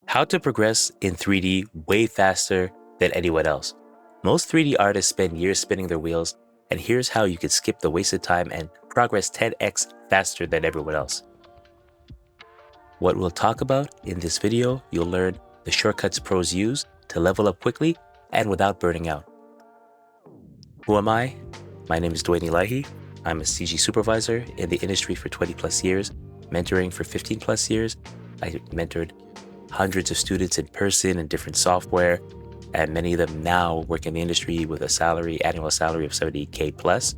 How to progress in 3D way faster than anyone else. Most 3D artists spend years spinning their wheels, and here's how you can skip the wasted time and progress 10x faster than everyone else. What we'll talk about in this video, you'll learn the shortcuts pros use to level up quickly and without burning out. Who am I? My name is Dwayne Elahie. I'm a CG Supervisor in the industry for 20 plus years, mentoring for 15 plus years. I mentored hundreds of students in person and different software, and many of them now work in the industry with a annual salary of 70K plus.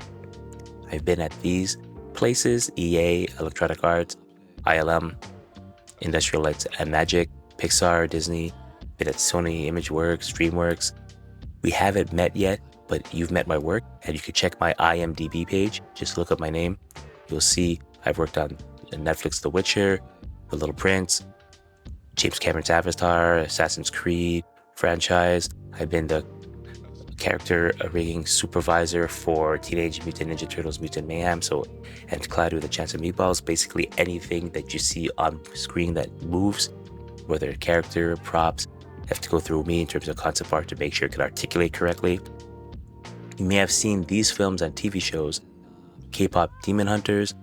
I've been at these places: EA, Electronic Arts, ILM, Industrial Lights and Magic, Pixar, Disney, been at Sony ImageWorks, DreamWorks. We haven't met yet, but you've met my work, and you can check my IMDb page. Just look up my name. You'll see I've worked on Netflix The Witcher, The Little Prince, James Cameron's Avatar, Assassin's Creed franchise. I've been the character rigging supervisor for Teenage Mutant Ninja Turtles Mutant Mayhem, and Cloud with a Chance of Meatballs. Basically anything that you see on screen that moves, whether character, props, have to go through me in terms of concept art to make sure it can articulate correctly. You may have seen these films and TV shows: K-pop Demon Hunters,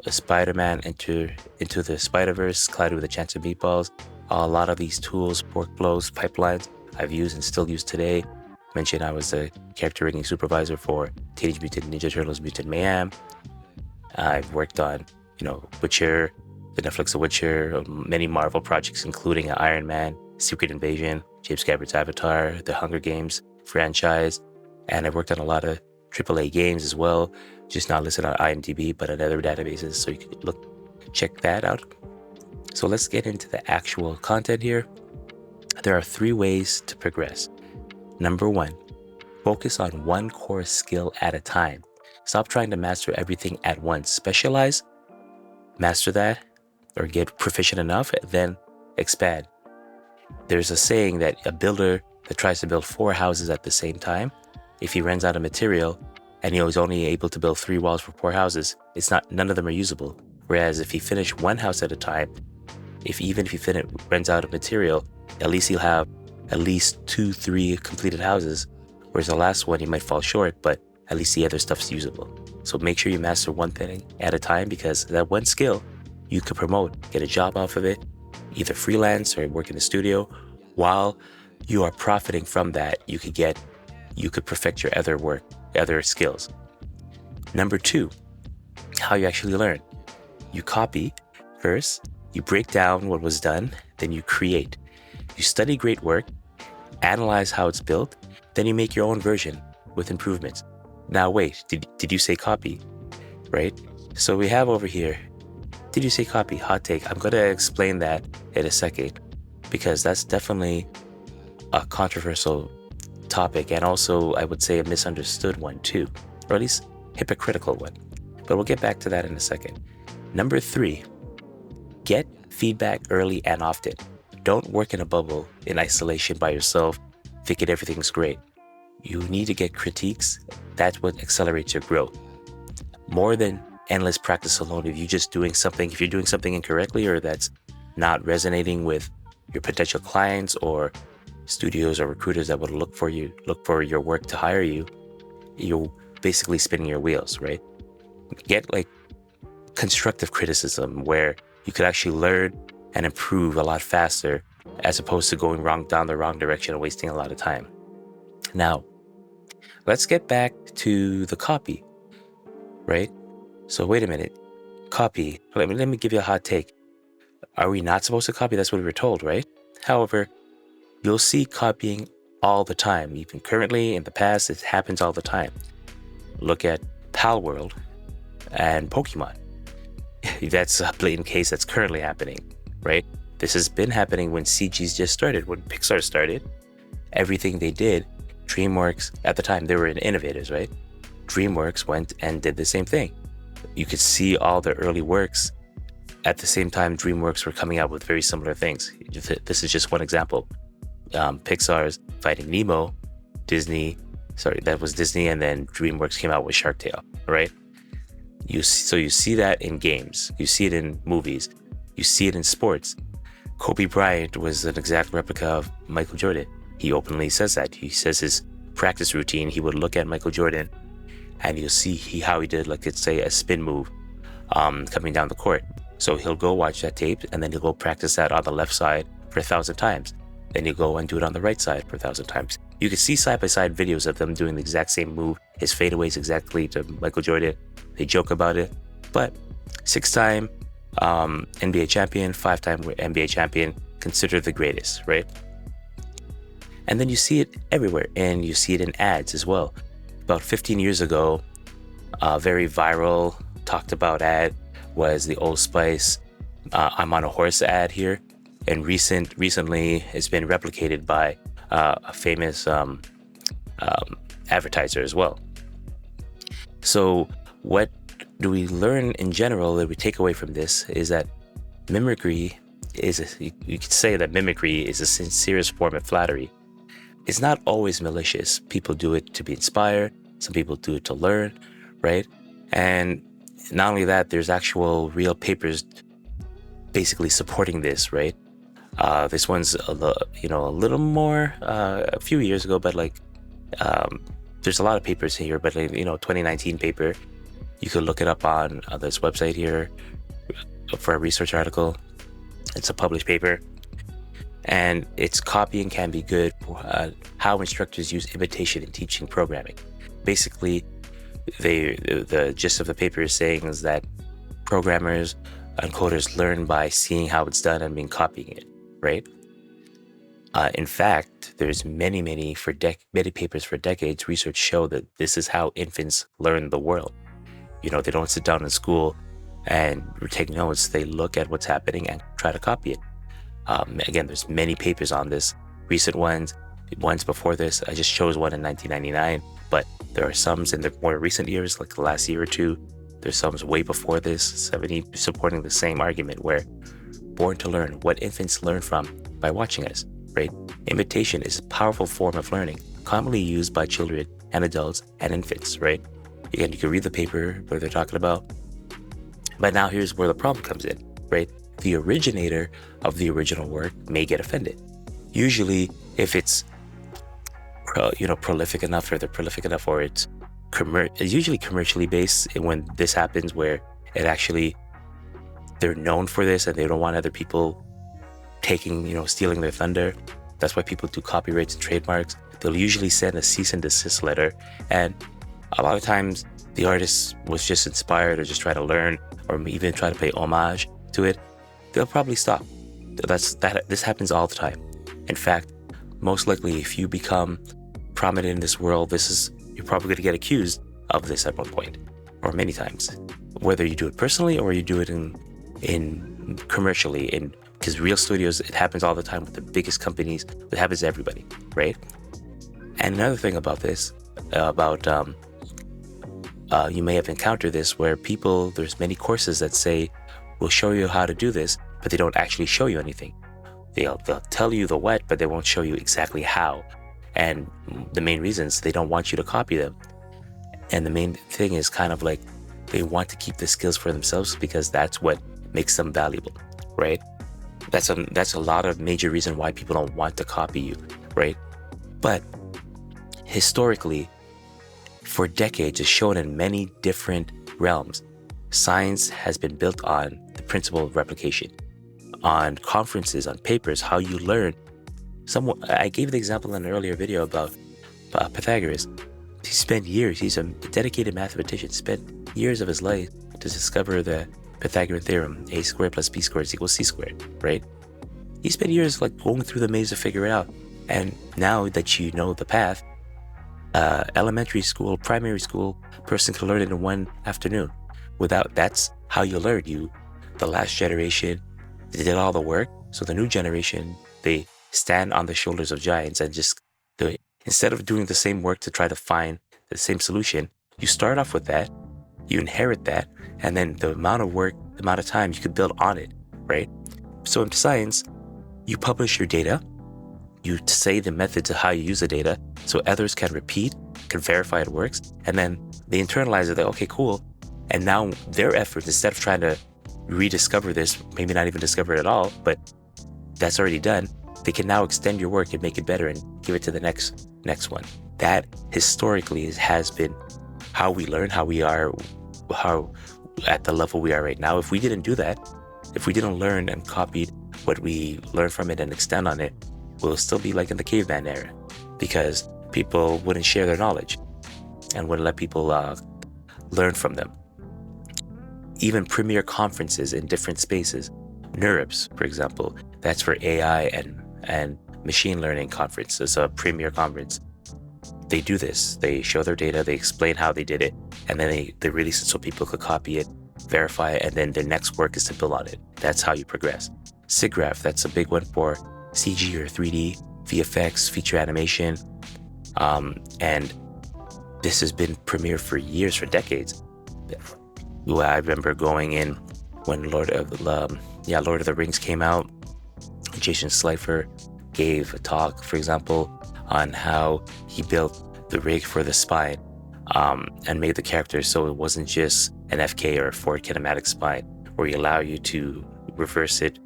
Spider-Man Into the Spider-Verse, Cloud with a Chance of Meatballs. A lot of these tools, workflows, pipelines I've used and still use today. Mentioned I was a character rigging supervisor for Teenage Mutant Ninja Turtles Mutant Mayhem. I've worked on, Witcher, the Netflix The Witcher, many Marvel projects, including Iron Man, Secret Invasion, James Cameron's Avatar, the Hunger Games franchise, and I've worked on a lot of AAA games as well, just not listed on IMDb, but on other databases, so you can check that out. So let's get into the actual content here. There are 3 ways to progress. Number 1, focus on one core skill at a time. Stop trying to master everything at once. Specialize, master that, or get proficient enough, then expand. There's a saying that a builder that tries to build 4 houses at the same time, if he runs out of material and he's only able to build 3 walls for 4 houses, none of them are usable. Whereas if he finish 1 house at a time, even if he runs out of material, at least he'll have at least 2-3 completed houses. Whereas the last one, he might fall short, but at least the other stuff's usable. So make sure you master one thing at a time, because that one skill you could promote, get a job off of it, either freelance or work in the studio. While you are profiting from that, you could perfect your other skills. Number 2, how you actually learn. You copy first, you break down what was done, then you create. You study great work, analyze how it's built, then you make your own version with improvements. Now wait, did you say copy? Right? So we have over here, did you say copy? Hot take. I'm going to explain that in a second, because that's definitely a controversial topic, and also I would say a misunderstood one too, or at least hypocritical one. But we'll get back to that in a second. Number 3, get feedback early and often. Don't work in a bubble in isolation by yourself, thinking everything's great. You need to get critiques. That's what accelerates your growth. More than endless practice alone. If you're doing something incorrectly, or that's not resonating with your potential clients or studios or recruiters that would look for your work to hire you, you're basically spinning your wheels, right? Get constructive criticism where you could actually learn and improve a lot faster, as opposed to going down the wrong direction and wasting a lot of time. Now, let's get back to the copy, right? So wait a minute, copy. Let me give you a hot take. Are we not supposed to copy? That's what we were told, right? However, you'll see copying all the time. Even currently, in the past, it happens all the time. Look at Pal World and Pokemon. That's a blatant case that's currently happening, right? This has been happening when CG's just started. When Pixar started, everything they did, DreamWorks, at the time, they were innovators, right? DreamWorks went and did the same thing. You could see all the early works. At the same time, DreamWorks were coming out with very similar things. This is just one example. Pixar's Finding Nemo, that was Disney, and then DreamWorks came out with Shark Tale, right? You see that in games, you see it in movies, you see it in sports. Kobe Bryant was an exact replica of Michael Jordan. He openly says that. He says his practice routine, he would look at Michael Jordan and you'll see how he did, like, let's say, a spin move coming down the court. So he'll go watch that tape and then he'll go practice that on the left side for 1,000 times. Then he'll go and do it on the right side for 1,000 times. You can see side-by-side videos of them doing the exact same move, his fadeaways exactly to Michael Jordan. They joke about it, but 6-time NBA champion, 5-time NBA champion, considered the greatest, right? And then you see it everywhere, and you see it in ads as well. About 15 years ago, a very viral, talked about ad was the Old Spice I'm on a horse ad here. And recently it's been replicated by a famous advertiser as well. So what do we learn in general that we take away from this is that mimicry is, you could say that mimicry is the sincerest form of flattery. It's not always malicious. People do it to be inspired. Some people do it to learn, right? And not only that, there's actual real papers basically supporting this, right? This one's a little more a few years ago, but there's a lot of papers here, but 2019 paper. You could look it up on this website here for a research article. It's a published paper, and its copying can be good for how instructors use imitation in teaching programming. Basically, the gist of the paper is saying is that programmers and coders learn by seeing how it's done and being copying it, right? In fact, there's many papers for decades. Research show that this is how infants learn the world. They don't sit down in school and take notes. They look at what's happening and try to copy it. Again, there's many papers on this. Recent ones before this. I just chose one in 1999, but there are some in the more recent years, like the last year or two. There's some way before this, 70, supporting the same argument where born to learn, what infants learn from by watching us, right? Imitation is a powerful form of learning, commonly used by children and adults and infants, right? Again, you can read the paper, what they're talking about. But now here's where the problem comes in, right? The originator of the original work may get offended. Usually, if it's prolific enough, or they're prolific enough, or it's usually commercially based. When this happens, where it actually they're known for this and they don't want other people stealing their thunder. That's why people do copyrights and trademarks. They'll usually send a cease and desist letter, and a lot of times the artist was just inspired or just try to learn or even try to pay homage to it. They'll probably stop. This happens all the time. In fact, most likely, if you become prominent in this world, you're probably going to get accused of this at one point, or many times, whether you do it personally or you do it in commercially. Because real studios, it happens all the time with the biggest companies. It happens to everybody, right? And another thing about this, you may have encountered this, where there's many courses that say, we'll show you how to do this, but they don't actually show you anything. They'll tell you the what, but they won't show you exactly how. And the main reasons, they don't want you to copy them. And the main thing is kind of like they want to keep the skills for themselves because that's what makes them valuable, right? That's a lot of major reason why people don't want to copy you, right? But historically, for decades, it's shown in many different realms. Science has been built on the principle of replication. On conferences, on papers, how you learn. I gave the example in an earlier video about Pythagoras. He spent years, he's a dedicated mathematician, spent years of his life to discover the Pythagorean theorem, a squared plus b squared is equal to c squared, right? He spent years going through the maze to figure it out. And now that you know the path, elementary school, primary school person can learn it in one afternoon. That's how you learn. The last generation, they did all the work. So the new generation, they stand on the shoulders of giants and just do it. Instead of doing the same work to try to find the same solution, you start off with that, you inherit that, and then the amount of work, the amount of time you could build on it, right? So in science, you publish your data, you say the methods of how you use the data so others can repeat, can verify it works, and then they internalize it, okay, cool. And now their efforts, instead of trying to rediscover this, maybe not even discover it at all, but that's already done, they can now extend your work and make it better and give it to the next one. That historically has been how we learn, how at the level we are right now. If we didn't do that, if we didn't learn and copied what we learned from it and extend on it, we'll still be like in the caveman era, because people wouldn't share their knowledge and wouldn't let people learn from them. Even premier conferences in different spaces, NeurIPS, for example, that's for AI and machine learning conference. It's a premier conference. They do this. They show their data, they explain how they did it, and then they release it so people could copy it, verify it, and then their next work is to build on it. That's how you progress. SIGGRAPH, that's a big one for CG or 3D, VFX, feature animation. And this has been premiere for years, for decades. I remember going in when Lord of the Rings came out. Jason Schleifer gave a talk, for example, on how he built the rig for the spine and made the character so it wasn't just an FK or a forward kinematic spine, where he allow you to reverse it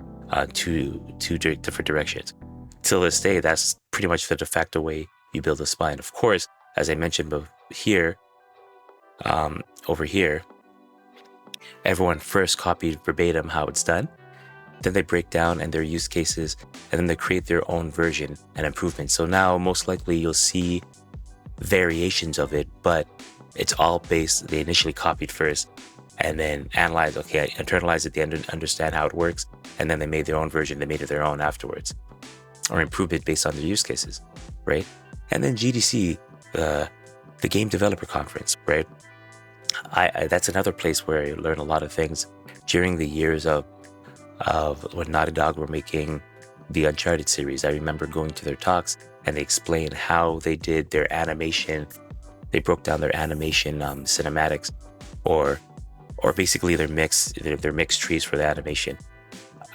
two different directions. Till this day, that's pretty much the de facto way you build a spine. Of course, as I mentioned here, over here, everyone first copied verbatim how it's done. Then they break down and their use cases, and then they create their own version and improvement. So now most likely you'll see variations of it, but it's all based, they initially copied first and then analyze, okay, internalize it, they understand how it works, and then they made their own version, they made it their own afterwards, or improvement based on their use cases, right? And then GDC, the Game Developer Conference, right? That's another place where I learn a lot of things during the years of when Naughty Dog were making the Uncharted series. I remember going to their talks and they explained how they did their animation. They broke down their animation cinematics, or basically their mix trees for the animation.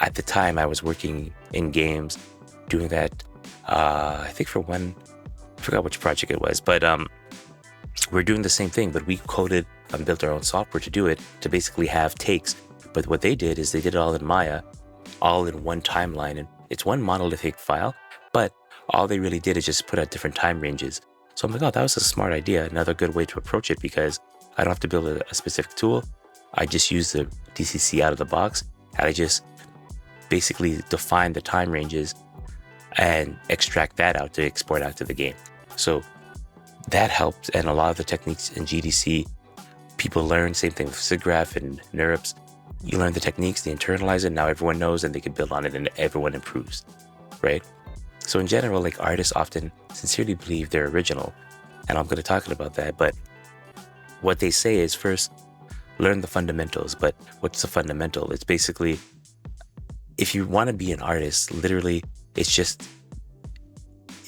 At the time, I was working in games doing that. I think for one, I forgot which project it was, but we're doing the same thing, but we coded and built our own software to do it, to basically have takes. But what they did is they did it all in Maya, all in one timeline, and it's one monolithic file, but all they really did is just put out different time ranges. So I'm like, oh, that was a smart idea, another good way to approach it, because I don't have to build a specific tool. I just use the DCC out of the box, and I just basically define the time ranges and extract that out to export out to the game. So that helped, and a lot of the techniques in GDC, people learn. Same thing with SIGGRAPH and NeurIPS. You learn the techniques, they internalize it, now everyone knows and they can build on it and everyone improves, right? So in general, like, artists often sincerely believe they're original, and I'm going to talk about that, but what they say is first, learn the fundamentals. But what's the fundamental? It's basically, if you want to be an artist, literally, it's just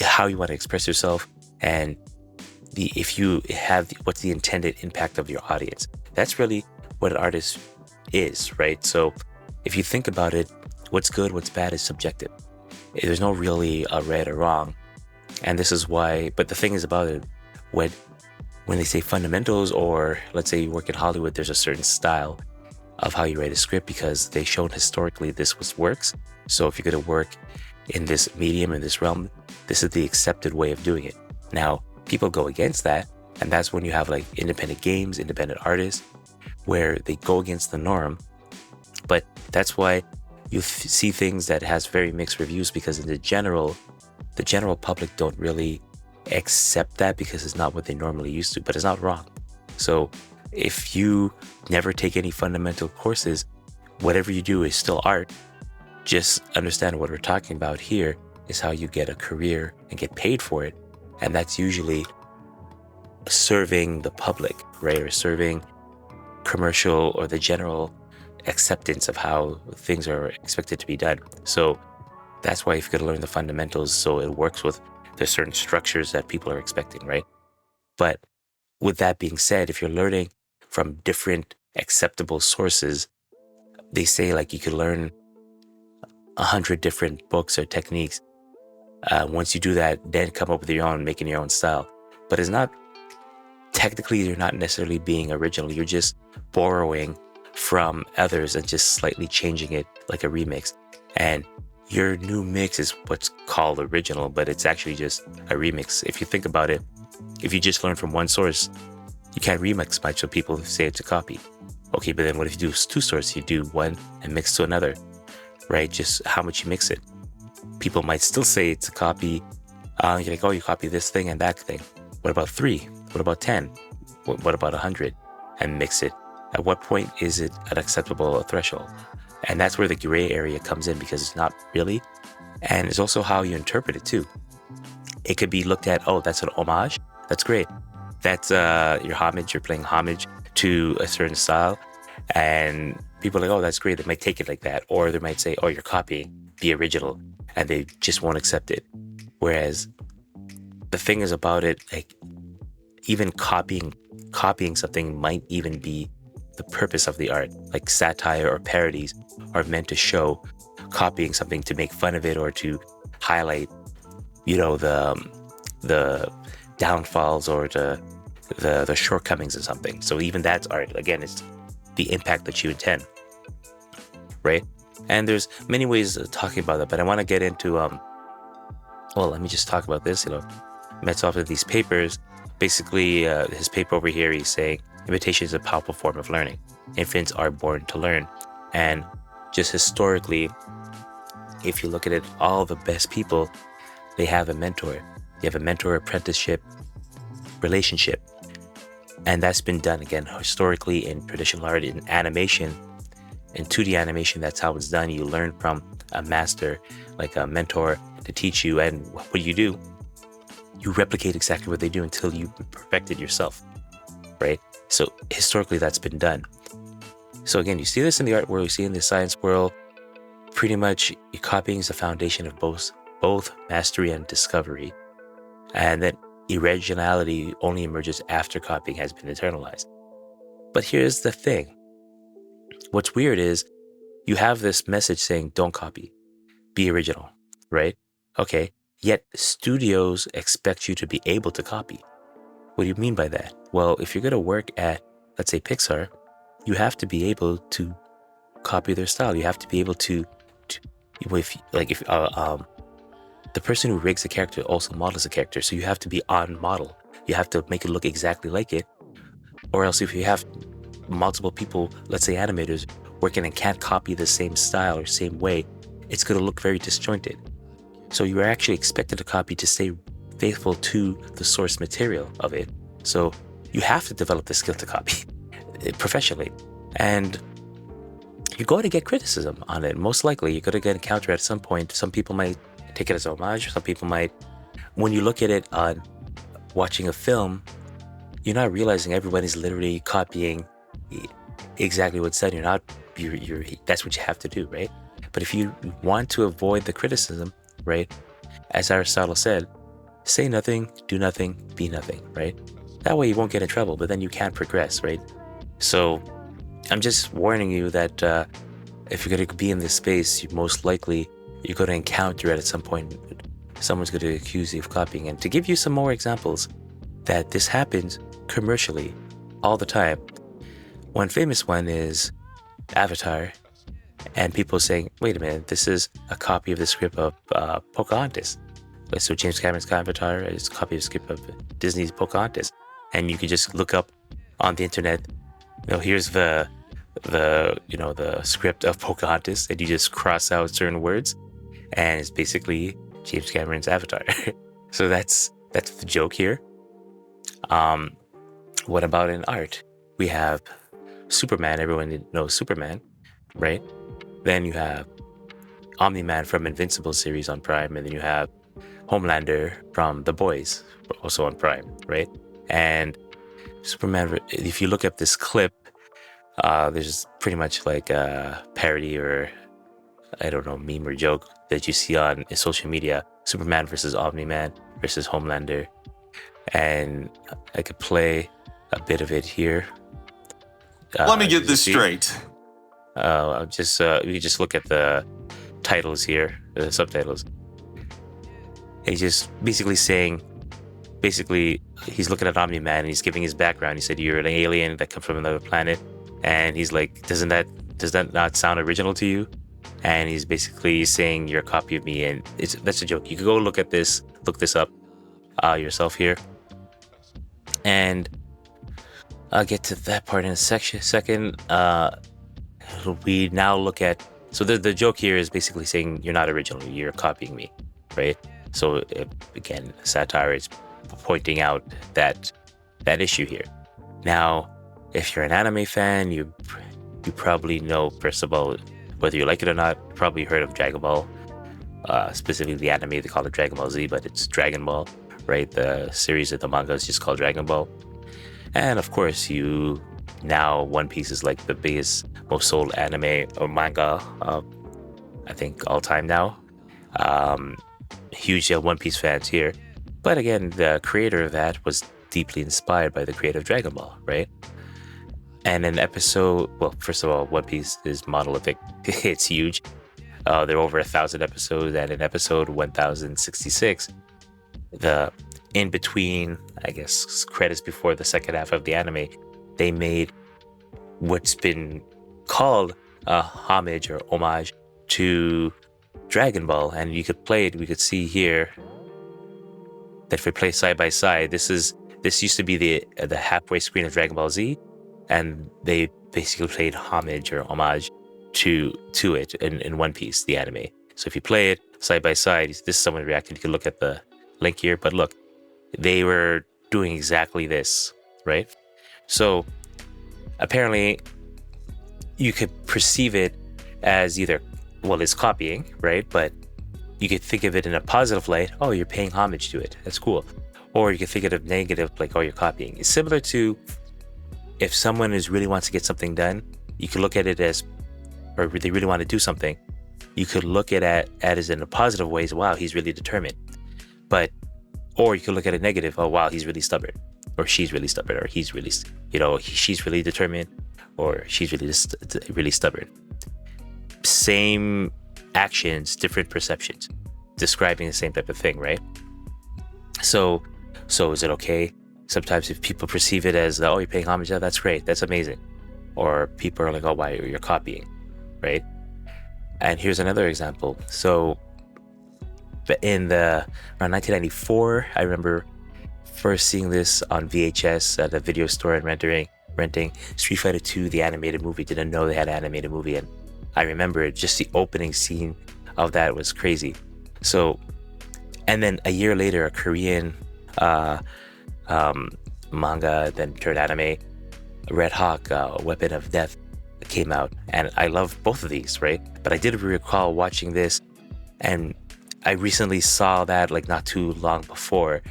how you want to express yourself, and if you have what's the intended impact of your audience. That's really what an artist is, right? So if you think about it, what's good, what's bad is subjective. There's no really a right or wrong. And this is why, but the thing is about it, when they say fundamentals, or let's say you work in Hollywood, there's a certain style of how you write a script because they've shown historically this works. So if you're going to work in this medium, in this realm, this is the accepted way of doing it. Now, people go against that, and that's when you have like independent games, independent artists, where they go against the norm. But that's why you see things that has very mixed reviews, because in the general public don't really accept that because it's not what they normally used to, but it's not wrong. So if you never take any fundamental courses, whatever you do is still art. Just understand what we're talking about here is how you get a career and get paid for it. And that's usually serving the public, right? Or serving commercial or the general acceptance of how things are expected to be done. So that's why you've got to learn the fundamentals so it works with the certain structures that people are expecting, right? But with that being said, if you're learning from different acceptable sources, they say like you could learn 100 different books or techniques. Once you do that, then come up with your own, making your own style. But it's not, technically, you're not necessarily being original. You're just borrowing from others and just slightly changing it like a remix. And your new mix is what's called original, but it's actually just a remix. If you think about it, if you just learn from one source, you can't remix much, so people say it's a copy. Okay, but then what if you do two sources? You do one and mix to another, right? Just how much you mix it. People might still say it's a copy. You're like, oh, you copy this thing and that thing. What about 3? What about 10? What about 100? And mix it. At what point is it an acceptable threshold? And that's where the gray area comes in, because it's not really. And it's also how you interpret it too. It could be looked at, oh, that's an homage. That's great. That's your homage. You're playing homage to a certain style. And people are like, oh, that's great. They might take it like that. Or they might say, oh, you're copying the original. And they just won't accept it. Whereas the thing is about it, like, even copying something might even be the purpose of the art. Like satire or parodies are meant to show copying something to make fun of it, or to highlight, the downfalls or the shortcomings of something. So even that's art. Again, it's the impact that you intend, right? And there's many ways of talking about that, but I want to get into let me just talk about this. Met's off of these papers. Basically, his paper over here, he's saying imitation is a powerful form of learning. Infants are born to learn. And just historically, if you look at it, all the best people, they have a mentor. They have a mentor apprenticeship relationship. And that's been done, again, historically in traditional art, in animation, in 2D animation. That's how it's done. You learn from a master, like a mentor, to teach you. And what do? You replicate exactly what they do until you perfect it yourself, right? So historically, that's been done. So again, you see this in the art world, you see in the science world. Pretty much, copying is the foundation of both mastery and discovery. And then originality only emerges after copying has been internalized. But here's the thing. What's weird is you have this message saying, don't copy, be original, right? Okay. Yet studios expect you to be able to copy. What do you mean by that? Well, if you're going to work at, let's say, Pixar, you have to be able to copy their style. You have to be able to the person who rigs a character also models a character. So you have to be on model. You have to make it look exactly like it. Or else if you have multiple people, let's say animators, working and can't copy the same style or same way, it's going to look very disjointed. So you are actually expected to copy to stay faithful to the source material of it. So you have to develop the skill to copy professionally. And you're going to get criticism on it. Most likely, you're going to get a counter at some point. Some people might take it as homage. Some people might. When you look at it on watching a film, you're not realizing everybody's literally copying exactly what's said. That's what you have to do, right? But if you want to avoid the criticism, right? As Aristotle said, say nothing, do nothing, be nothing, right? That way you won't get in trouble, but then you can't progress, right? So I'm just warning you that if you're going to be in this space, you're going to encounter it at some point. Someone's going to accuse you of copying. And to give you some more examples that this happens commercially all the time. One famous one is Avatar. And people saying, wait a minute, this is a copy of the script of Pocahontas. So James Cameron's Avatar is a copy of the script of Disney's Pocahontas. And you can just look up on the internet, here's the script of Pocahontas, and you just cross out certain words, and it's basically James Cameron's Avatar. So that's the joke here. What about in art? We have Superman. Everyone knows Superman, right? Then you have Omni-Man from Invincible series on Prime, and then you have Homelander from The Boys, also on Prime, right? And Superman, if you look up this clip, there's pretty much like a parody or, I don't know, meme or joke that you see on social media. Superman versus Omni-Man versus Homelander. And I could play a bit of it here. Let me get this straight. We just look at the titles here, the subtitles. He's just basically saying, he's looking at Omni-Man and he's giving his background. He said, you're an alien that comes from another planet. And he's like, does that not sound original to you? and he's basically saying you're a copy of me, and that's a joke. You can go look this up yourself here, and I'll get to that part in a second. We now look at, so the joke here is basically saying you're not original, you're copying me, right? So again, satire is pointing out that issue here. Now, if you're an anime fan, you probably know, first of all, whether you like it or not, you probably heard of Dragon Ball, specifically the anime. They call it Dragon Ball Z, but it's Dragon Ball, right? The series of the manga is just called Dragon Ball. And of course, now One Piece is like the biggest, most sold anime or manga, I think, all time now. Huge One Piece fans here. But again, the creator of that was deeply inspired by the creator of Dragon Ball, right? And in well, first of all, One Piece is monolithic. It's huge. There are over 1,000 episodes, and in episode 1066, the in between, I guess, credits before the second half of the anime, they made what's been called a homage to Dragon Ball, and you could play it. We could see here that if we play side by side, this used to be the halfway screen of Dragon Ball Z, and they basically played homage to it in One Piece, the anime. So if you play it side by side, this is someone reacting. You can look at the link here, but look, they were doing exactly this, right? So apparently you could perceive it as either, well, it's copying, right? But you could think of it in a positive light. Oh, you're paying homage to it. That's cool. Or you could think of it negative, like, oh, you're copying. It's similar to if someone really wants to get something done, you could look at it as, or they really want to do something, you could look at it as in a positive ways. Wow, he's really determined. Or you could look at it negative. Oh, wow, he's really stubborn, or she's really stubborn, or he's really, she's really determined, or she's really stubborn. Same actions, different perceptions, describing the same type of thing, right? So is it okay? Sometimes if people perceive it as, oh, you're paying homage, oh, that's great, that's amazing. Or people are like, oh, why, you're copying, right? And here's another example. So around 1994, I remember first seeing this on VHS at a video store and renting Street Fighter 2, the animated movie. Didn't know they had an animated movie, and I remember just the opening scene of that was crazy. So, and then a year later, a Korean manga then turned anime, Red Hawk, Weapon of Death, came out, and I love both of these, right? But I did recall watching this, and I recently saw that like not too long before,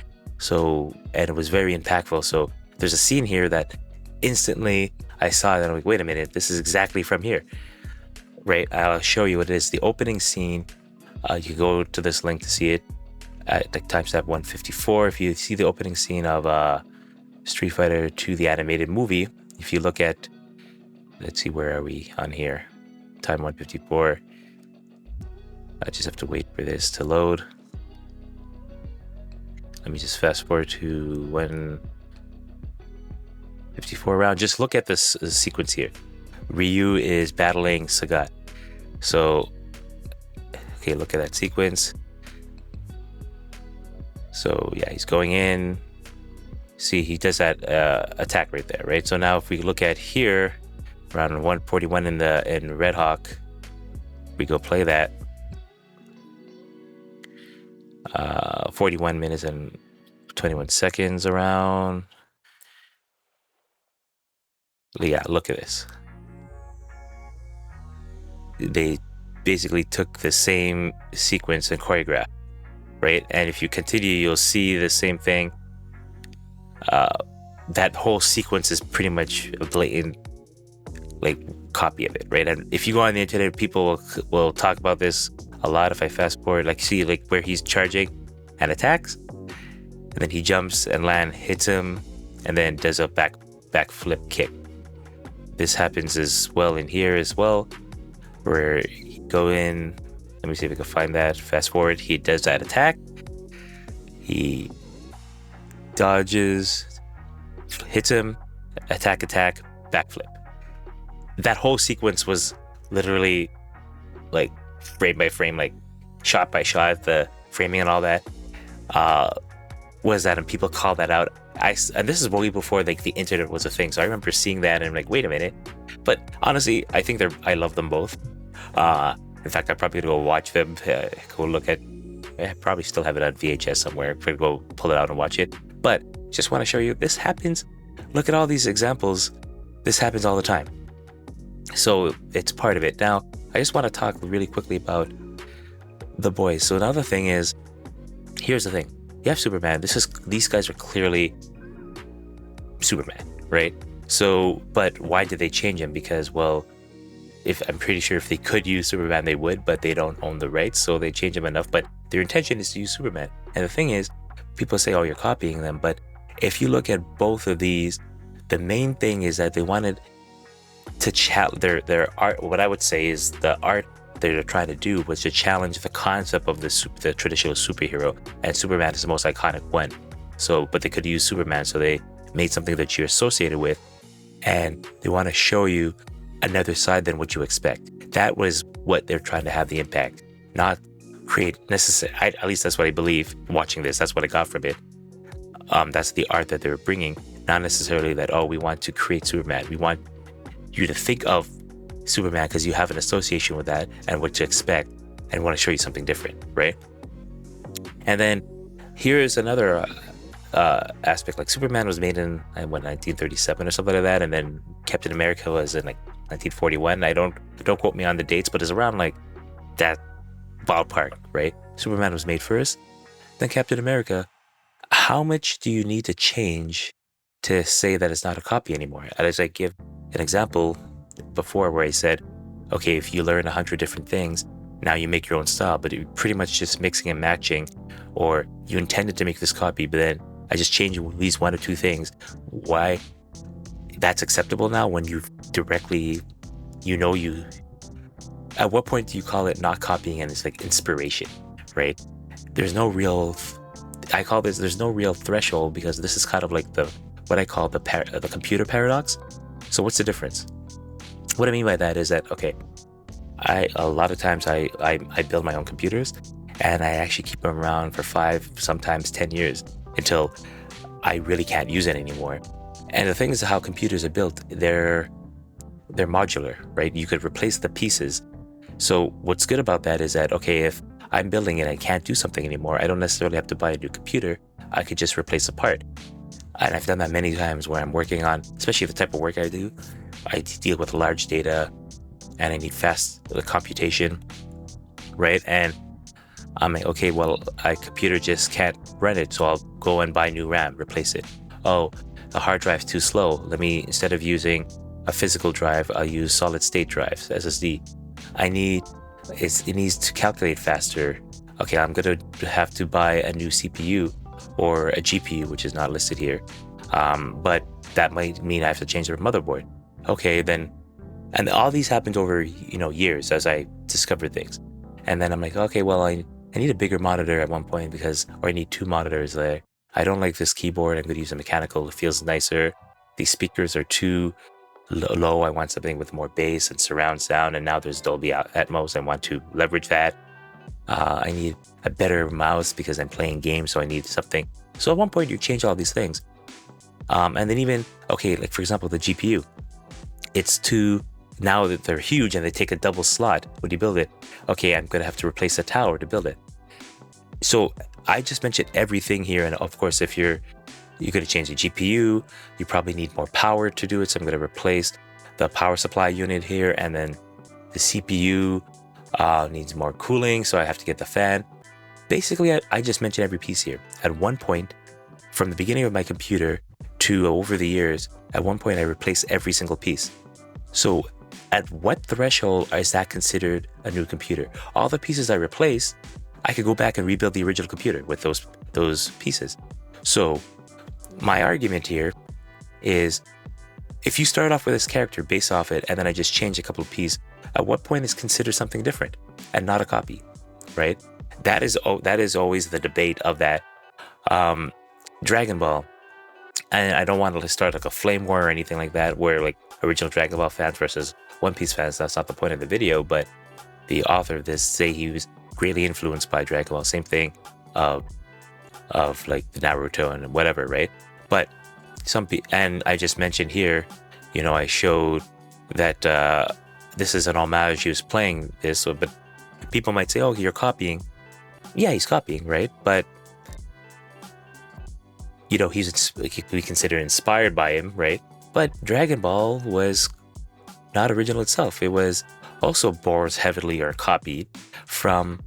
and it was very impactful. So there's a scene here that instantly I saw that I'm like, wait a minute, this is exactly from here, right? I'll show you what it is. The opening scene, you go to this link to see it at like timestamp 154. If you see the opening scene of Street Fighter 2, the animated movie, if you look at, let's see, where are we on here? Time 154. I just have to wait for this to load. Let me just fast forward to 154 round. Just look at this sequence here. Ryu is battling Sagat. So, okay, look at that sequence. So yeah, he's going in. See, he does that attack right there, right? So now if we look at here, around 141 in Red Hawk, we go play that. 41 minutes and 21 seconds around. Yeah, look at this. They basically took the same sequence and choreographed, right? And if you continue, you'll see the same thing. That whole sequence is pretty much a blatant like copy of it, right? And if you go on the internet, people will talk about this a lot. If I fast forward, like see like where he's charging and attacks, and then he jumps and hits him, and then does a back flip kick. This happens as well in here as well, where he go in. Let me see if I can find that. Fast forward, he does that attack. He dodges, hits him, attack, backflip. That whole sequence was literally like frame by frame, like shot by shot, the framing and all that. Was that, and people call that out. And this is way before like the internet was a thing, so I remember seeing that and I'm like, wait a minute. But honestly, I think I love them both. In fact, I'm probably gonna go watch them, go look at. I probably still have it on VHS somewhere. I'm gonna go pull it out and watch it. But just want to show you, this happens. Look at all these examples. This happens all the time. So it's part of it. Now, I just want to talk really quickly about the boys. So another thing is, here's the thing. You have Superman. These guys are clearly Superman, right? So, but why did they change him? Because, well, I'm pretty sure if they could use Superman, they would, but they don't own the rights, so they change him enough. But their intention is to use Superman. And the thing is, people say, oh, you're copying them. But if you look at both of these, the main thing is that they wanted to challenge their art. What I would say is the art they're trying to do was to challenge the concept of the traditional superhero, and Superman is the most iconic one. So, but they could use Superman, so they made something that you're associated with, and they want to show you another side than what you expect. That was what they're trying to have the impact, not create necessary. At least that's what I believe. Watching this, that's what I got from it. That's the art that they're bringing, not necessarily that, oh, we want to create Superman. We want you to think of Superman because you have an association with that and what to expect, and want to show you something different, right? And then here's another aspect. Like Superman was made in 1937 or something like that, and then Captain America was in like 1941. Don't quote me on the dates, but it's around like that ballpark, right? Superman was made first, then Captain America. How much do you need to change to say that it's not a copy anymore? As I give an example before where I said, okay, if you learn 100 different things, now you make your own style, but you're pretty much just mixing and matching, or you intended to make this copy, but then I just changed these one or two things. Why that's acceptable now when you've directly, at what point do you call it not copying and it's like inspiration, right? There's no real threshold, because this is kind of like what I call the computer paradox. So what's the difference? What I mean by that is that, okay, a lot of times I build my own computers, and I actually keep them around for 5, sometimes 10 years until I really can't use it anymore. And the thing is how computers are built, they're modular, right? You could replace the pieces. So what's good about that is that, okay, if I'm building it and I can't do something anymore, I don't necessarily have to buy a new computer. I could just replace a part. And I've done that many times where I'm working on, especially the type of work I do, I deal with large data and I need fast computation, right? And I'm like, okay, well, a computer just can't run it, so I'll go and buy new RAM, replace it. Oh, the hard drive's too slow. Instead of using a physical drive, I'll use solid state drives, SSD. It needs to calculate faster. Okay, I'm gonna have to buy a new CPU or a GPU, which is not listed here. But that might mean I have to change the motherboard. Okay, then, and all these happened over, years as I discovered things. And then I'm like, okay, well, I need a bigger monitor at one point or I need 2 monitors there. I don't like this keyboard. I'm going to use a mechanical. It feels nicer. These speakers are too low. I want something with more bass and surround sound. And now there's Dolby Atmos. I want to leverage that. I need a better mouse because I'm playing games, so I need something. So at one point you change all these things. And then even, okay, like for example, the GPU. Now that they're huge and they take a double slot when you build it, okay, I'm going to have to replace a tower to build it. So I just mentioned everything here. And of course, if you're going to change the GPU, you probably need more power to do it. So I'm going to replace the power supply unit here. And then the CPU needs more cooling. So I have to get the fan. Basically, I just mentioned every piece here. At one point, from the beginning of my computer to over the years, at one point I replaced every single piece. So at what threshold is that considered a new computer? All the pieces I replaced, I could go back and rebuild the original computer with those pieces. So my argument here is, if you start off with this character based off it, and then I just change a couple of pieces, at what point is considered something different and not a copy, right? That is always the debate of that. Dragon Ball, and I don't want to start like a flame war or anything like that, where like original Dragon Ball fans versus One Piece fans. That's not the point of the video, but the author of this say he was greatly influenced by Dragon Ball. Same thing of like the Naruto and whatever, right? But and I just mentioned here, I showed that this is an homage. He was playing this, but people might say, "Oh, you're copying." Yeah, he's copying, right? But he could be considered inspired by him, right? But Dragon Ball was not original itself. It was also borrowed heavily or copied from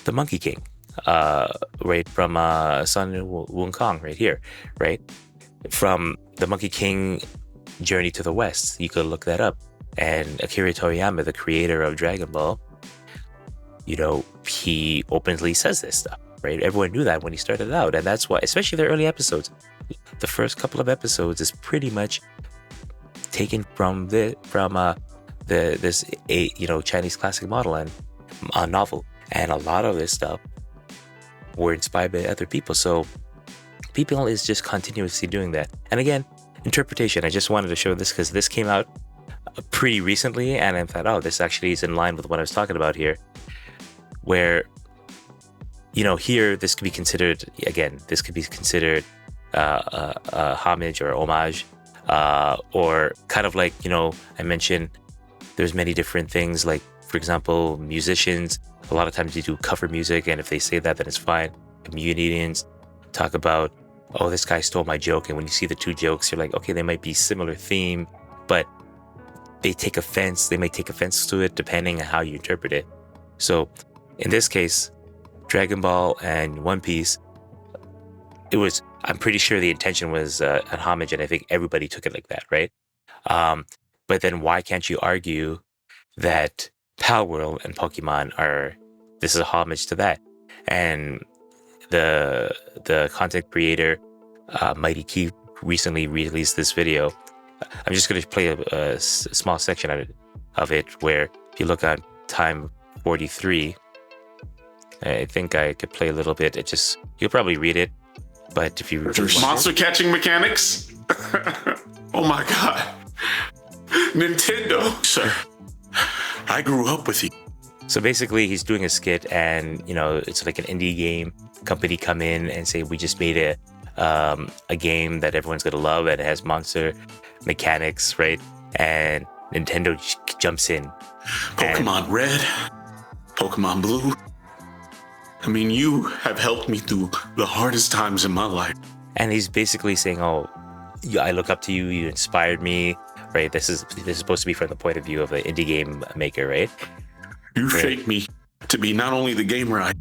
the Monkey King, right? From Sun Wukong right here, right? From the Monkey King Journey to the West. You could look that up. And Akira Toriyama, the creator of Dragon Ball, he openly says this stuff, right? Everyone knew that when he started out. And that's why, especially the early episodes, the first couple of episodes is pretty much taken from this Chinese classic model and novel. And a lot of this stuff were inspired by other people. So people is just continuously doing that. And again, interpretation. I just wanted to show this because this came out pretty recently, and I thought, oh, this actually is in line with what I was talking about here, where here this could be considered a homage or homage, or kind of like I mentioned there's many different things, like for example musicians, a lot of times you do cover music, and if they say that, then it's fine. Comedians talk about, oh, this guy stole my joke, and when you see the two jokes, you're like, okay, they might be similar theme, but they may take offense to it depending on how you interpret it. So in this case, Dragon Ball and One Piece, I'm pretty sure the intention was an homage, and I think everybody took it like that, right? But then why can't you argue that Pal World and Pokemon this is a homage to that? And the content creator, Mighty Key, recently released this video. I'm just going to play a small section of it, where if you look on time 43, I think I could play a little bit. You'll probably read it, but if you... Monster catching mechanics? Oh my God. Nintendo, sir. I grew up with you. So basically he's doing a skit, and it's like an indie game company come in and say, we just made a game that everyone's gonna love, and it has monster mechanics, right? And Nintendo jumps in. Pokemon Red, Pokemon Blue. I mean, you have helped me through the hardest times in my life. And he's basically saying, oh, I look up to you, you inspired me, right? This is supposed to be from the point of view of an indie game maker, right? You shaped me to be not only the gamer I,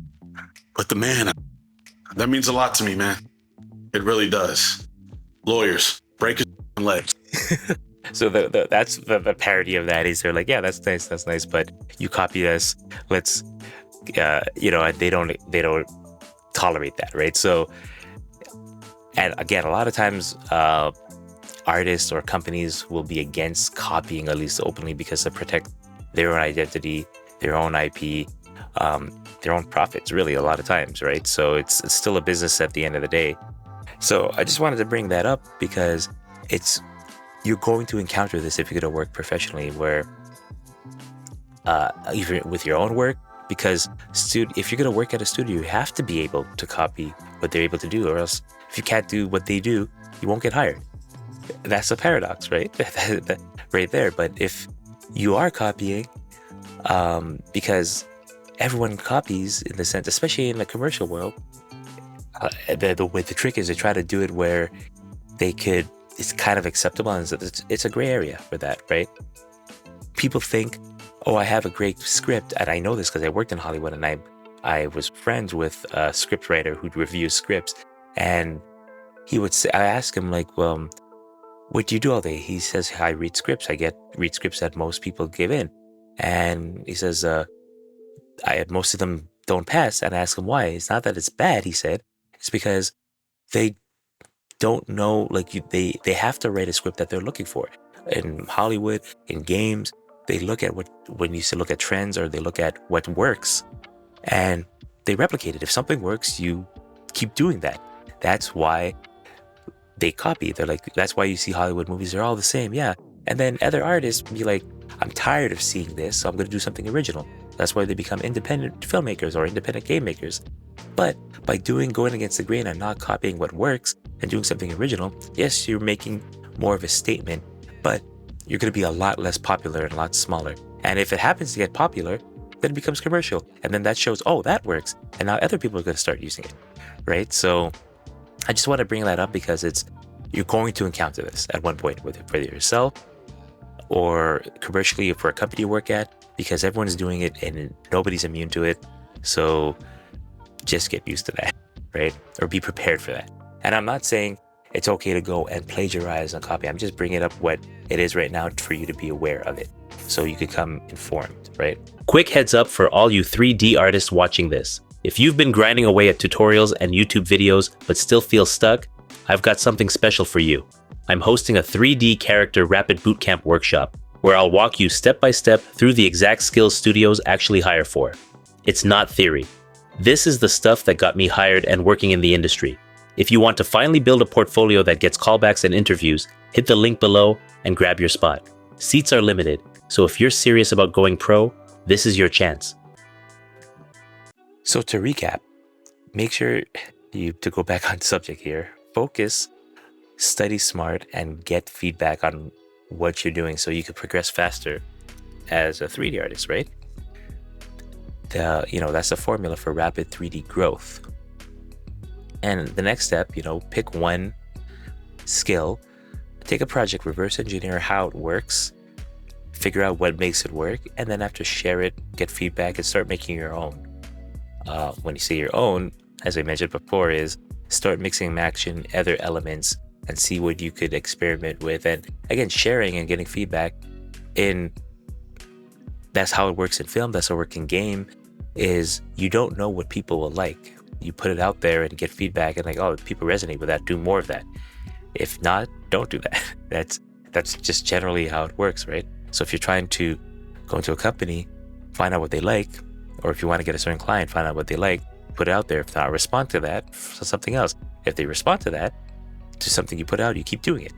but the man. That means a lot to me, man. It really does. Lawyers, break his legs. So that's the parody of that is they're like, yeah, that's nice, but you copy us. Let's, and they don't tolerate that, right? So, and again, a lot of times, artists or companies will be against copying, at least openly, because to protect their own identity, their own IP, their own profits, really, a lot of times, right? So it's still a business at the end of the day. So I just wanted to bring that up because you're going to encounter this if you're going to work professionally, where even with your own work, because if you're going to work at a studio, you have to be able to copy what they're able to do, or else if you can't do what they do, you won't get hired. That's a paradox, right? Right there. But if you are copying, because everyone copies in the sense, especially in the commercial world, the trick is to try to do it where it's kind of acceptable, and it's a gray area for that, right? People think, oh, I have a great script, and I know this because I worked in Hollywood, and I was friends with a script writer who'd review scripts, and he would say, I asked him, like, well, what do you do all day? He says, I read scripts. I read scripts that most people give in. And he says, most of them don't pass. And I ask him why. It's not that it's bad, he said. It's because they don't know, like, they have to write a script that they're looking for. In Hollywood, in games, they look at when you look at trends, or they look at what works, and they replicate it. If something works, you keep doing that. That's why they copy. They're like, that's why you see Hollywood movies, they're all the same. Yeah. And then other artists be like, I'm tired of seeing this, so I'm going to do something original. That's why they become independent filmmakers or independent game makers. But by going against the grain and not copying what works and doing something original, yes, you're making more of a statement, but you're going to be a lot less popular and a lot smaller. And if it happens to get popular, then it becomes commercial. And then that shows, oh, that works. And now other people are going to start using it, right? So I just want to bring that up because you're going to encounter this at one point, whether yourself or commercially for a company you work at, because everyone's doing it and nobody's immune to it. So just get used to that, right? Or be prepared for that. And I'm not saying it's okay to go and plagiarize and copy. I'm just bringing up what it is right now for you to be aware of it, so you can come informed, right? Quick heads up for all you 3D artists watching this. If you've been grinding away at tutorials and YouTube videos but still feel stuck, I've got something special for you. I'm hosting a 3D character rapid bootcamp workshop where I'll walk you step by step through the exact skills studios actually hire for. It's not theory. This is the stuff that got me hired and working in the industry. If you want to finally build a portfolio that gets callbacks and interviews, hit the link below and grab your spot. Seats are limited, so if you're serious about going pro, this is your chance. So to recap, make sure to go back on subject here, focus, study smart, and get feedback on what you're doing so you can progress faster as a 3D artist, right? That's the formula for rapid 3D growth. And the next step, pick one skill, take a project, reverse engineer how it works, figure out what makes it work, and then after share it, get feedback, and start making your own. When you say your own, as I mentioned before, is start mixing and matching other elements and see what you could experiment with. And again, sharing and getting feedback that's how it works in film, that's how it works in game, is you don't know what people will like. You put it out there and get feedback and oh, people resonate with that, do more of that. If not, don't do that. That's just generally how it works, right? So if you're trying to go into a company, find out what they like, or if you want to get a certain client, find out what they like, put it out there. If not, respond to that for something else. If they respond to that, to something you put out, you keep doing it.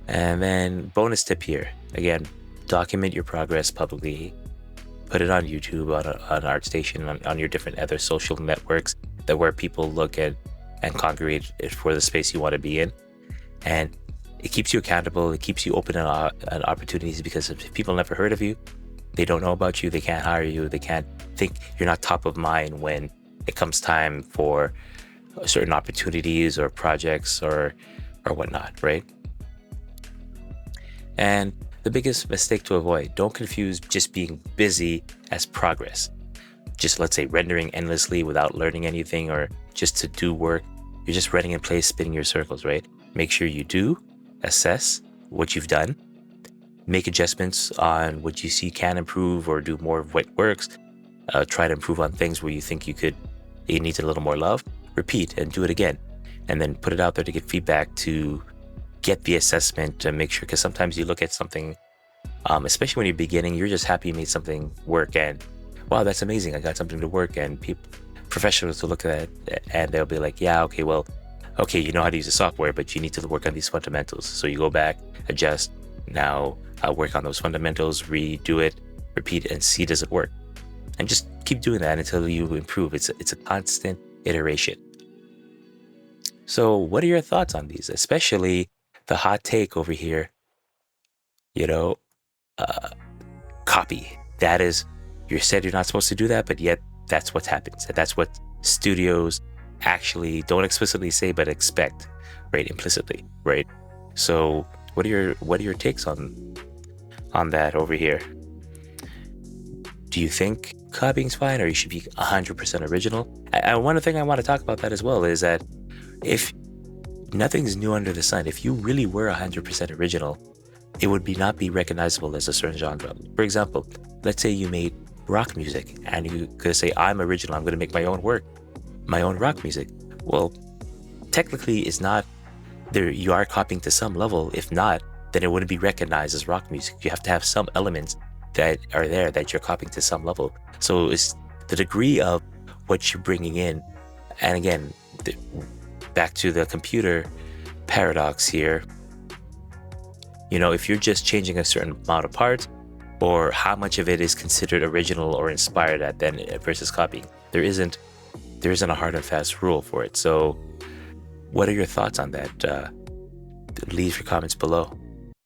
And then bonus tip here, again, document your progress publicly. Put it on YouTube, on ArtStation, on your different other social networks where people look at and congregate for the space you want to be in. And it keeps you accountable. It keeps you open on opportunities, because if people never heard of you, they don't know about you, they can't hire you, they can't think you're not top of mind when it comes time for certain opportunities or projects or whatnot, right? And the biggest mistake to avoid, don't confuse just being busy as progress. Just, let's say, rendering endlessly without learning anything, or just to do work. You're just running in place, spinning your circles, right? Make sure you do assess what you've done, make adjustments on what you see can improve or do more of what works. Try to improve on things where you think you need a little more love. Repeat and do it again, and then put it out there to get feedback, to get the assessment, to make sure, because sometimes you look at something, especially when you're beginning, you're just happy you made something work and wow, that's amazing, I got something to work. And professionals will look at it and they'll be like, yeah, okay, you know how to use the software, but you need to work on these fundamentals. So you go back, adjust, now work on those fundamentals, redo it, repeat, and see does it work. And just keep doing that until you improve. It's a constant iteration. So what are your thoughts on these, especially the hot take over here, copy. That is, you said you're not supposed to do that, but yet that's what happens. And that's what studios actually don't explicitly say, but expect, right? Implicitly, right? So what are your takes on that over here? Do you think copying's fine, or you should be 100% original? One thing I want to talk about that as well is that if nothing's new under the sun, if you really were 100% original, it would not be recognizable as a certain genre. For example, let's say you made rock music and you could say, I'm original, I'm going to make my own work, my own rock music. Well, technically it's not there. You are copying to some level. If not, then it wouldn't be recognized as rock music. You have to have some elements that are there that you're copying to some level. So it's the degree of what you're bringing in. And again, back to the computer paradox here, if you're just changing a certain amount of parts, or how much of it is considered original or inspired at then versus copying. There isn't a hard and fast rule for it. So what are your thoughts on that? Leave your comments below.